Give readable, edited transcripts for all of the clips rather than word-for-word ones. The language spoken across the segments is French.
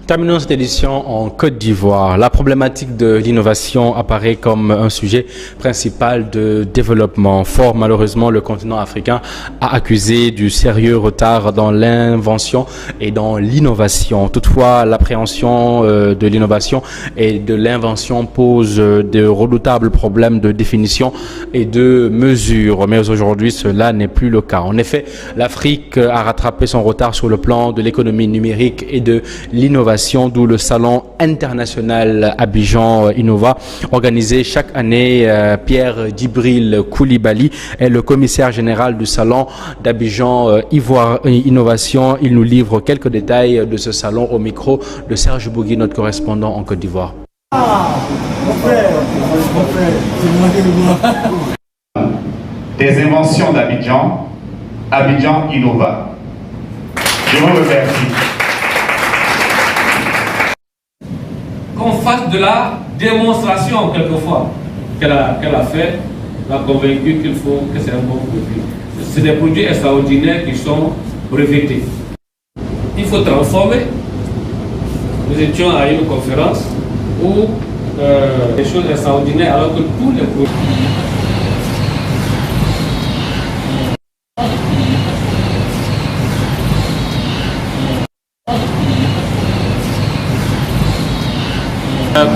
Terminons cette édition en Côte d'Ivoire. La problématique de l'innovation apparaît comme un sujet principal de développement. Fort malheureusement, le continent africain a accusé du sérieux retard dans l'invention et dans l'innovation. Toutefois, l'appréhension de l'innovation et de l'invention pose de redoutables problèmes de définition et de mesure. Mais aujourd'hui, cela n'est plus le cas. En effet, l'Afrique a rattrapé son retard sur le plan de l'économie numérique et de l'innovation, d'où le salon international Abidjan Innova, organisé chaque année. Pierre Djibril Koulibaly est le commissaire général du salon d'Abidjan Innovation. Il nous livre quelques détails de ce salon au micro de Serge Bougui, notre correspondant en Côte d'Ivoire. Des inventions d'Abidjan, Abidjan Innova. Je vous remercie. Qu'on fasse de la démonstration quelquefois qu'elle a fait, l'a convaincu qu'il faut que c'est un bon produit. C'est des produits extraordinaires qui sont brevetés. Il faut transformer. Nous étions à une conférence où des choses extraordinaires alors que tous les produits.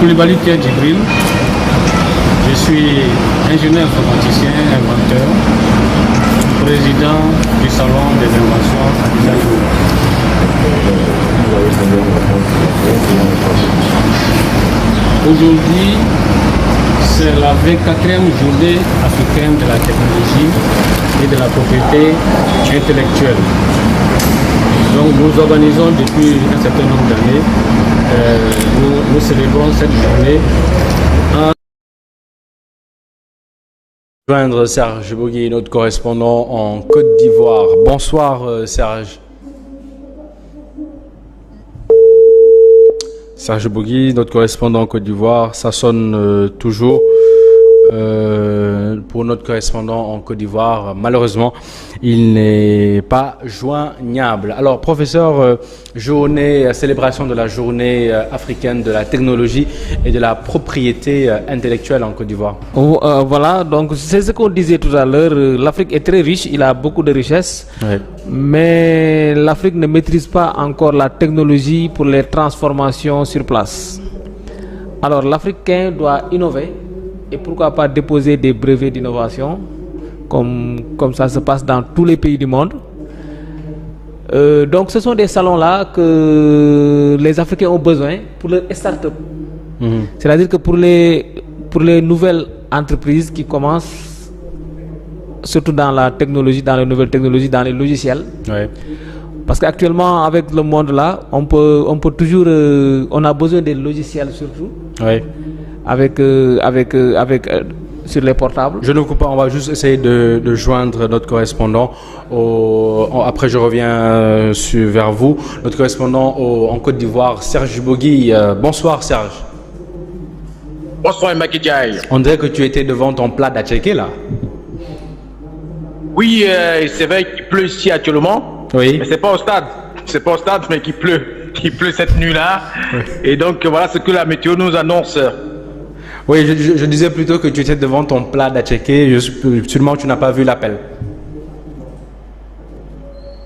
Koulibaly Pierre Djibril, je suis ingénieur informaticien, inventeur, président du salon des inventions Abidjan Innova. Aujourd'hui, c'est la 24e journée africaine de la technologie et de la propriété intellectuelle. Donc nous organisons depuis un certain nombre d'années, nous célébrons cette journée en Joindre Serge Bougui, notre correspondant en Côte d'Ivoire. Bonsoir Serge. Serge Bougui, notre correspondant en Côte d'Ivoire, ça sonne toujours. Pour notre correspondant en Côte d'Ivoire, malheureusement, il n'est pas joignable. Alors, professeur, célébration de la journée africaine de la technologie et de la propriété intellectuelle en Côte d'Ivoire. Voilà, donc c'est ce qu'on disait tout à l'heure. L'Afrique est très riche, il a beaucoup de richesses, ouais. Mais l'Afrique ne maîtrise pas encore la technologie pour les transformations sur place. Alors, l'Africain doit innover. Et pourquoi pas déposer des brevets d'innovation, comme ça se passe dans tous les pays du monde. Donc ce sont des salons-là que les Africains ont besoin pour leurs start-up. C'est-à-dire que pour les nouvelles entreprises qui commencent, surtout dans la technologie, dans les nouvelles technologies, dans les logiciels. Ouais. Parce qu'actuellement, avec le monde là, on peut toujours, on a besoin des logiciels surtout. Ouais. Sur les portables. Je ne coupe pas, on va juste essayer de joindre notre correspondant. Après, je reviens vers vous. Notre correspondant en Côte d'Ivoire, Serge Bougui. Bonsoir, Serge. Bonsoir, Makidjaï. On dirait que tu étais devant ton plat d'atchéké, là. Oui, c'est vrai qu'il pleut ici actuellement. Oui. Mais c'est pas au stade. C'est pas au stade, mais qu'il pleut. Il pleut cette nuit-là. Oui. Et donc, voilà ce que la météo nous annonce. Oui, je disais plutôt que tu étais devant ton plat d'atchéké, sûrement tu n'as pas vu l'appel.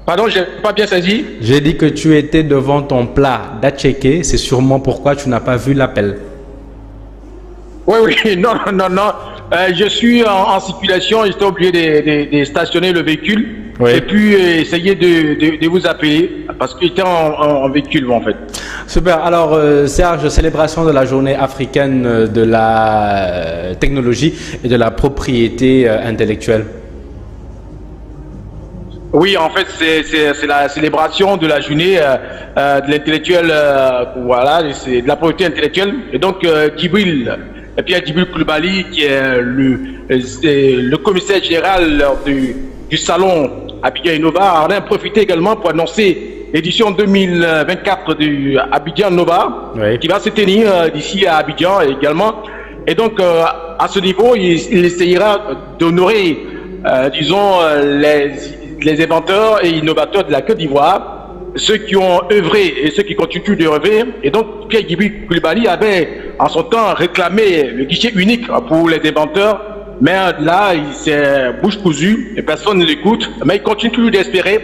Pardon, je n'ai pas bien saisi. J'ai dit que tu étais devant ton plat d'atchéké, c'est sûrement pourquoi tu n'as pas vu l'appel. Oui, non. Je suis en circulation, j'étais obligé de stationner le véhicule. Oui. Et puis essayer de vous appeler parce que j'étais en véhicule en fait. Super. Alors Serge, célébration de la journée africaine de la technologie et de la propriété intellectuelle. Oui, en fait c'est la célébration de la journée de l'intellectuel, voilà, c'est de la propriété intellectuelle. Et donc Pierre Djibril Koulibaly, qui est le commissaire général du salon Abidjan Innova, en a profité également pour annoncer l'édition 2024 du Abidjan Innova, oui, qui va se tenir d'ici à Abidjan également. Et donc, à ce niveau, il essayera d'honorer, disons, les inventeurs et innovateurs de la Côte d'Ivoire ceux qui ont œuvré et ceux qui continuent d'œuvrer. Et donc, Pierre Djibril Coulibaly avait, en son temps, réclamé le guichet unique pour les détenteurs. Mais là, il s'est bouche cousue et personne ne l'écoute. Mais il continue toujours d'espérer.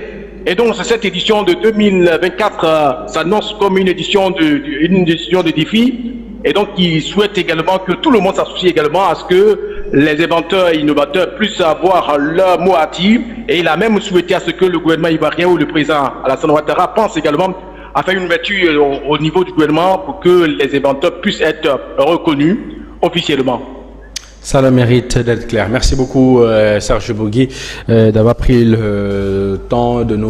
Et donc, cette édition de 2024 s'annonce comme une édition de défi. Et donc, il souhaite également que tout le monde s'associe également à ce que les inventeurs et innovateurs puissent avoir leur mot à dire. Et il a même souhaité à ce que le gouvernement ivoirien ou le président Alassane Ouattara pense également à faire une ouverture au niveau du gouvernement pour que les inventeurs puissent être reconnus officiellement. Ça le mérite d'être clair. Merci beaucoup, Serge Bougui, d'avoir pris le temps de nous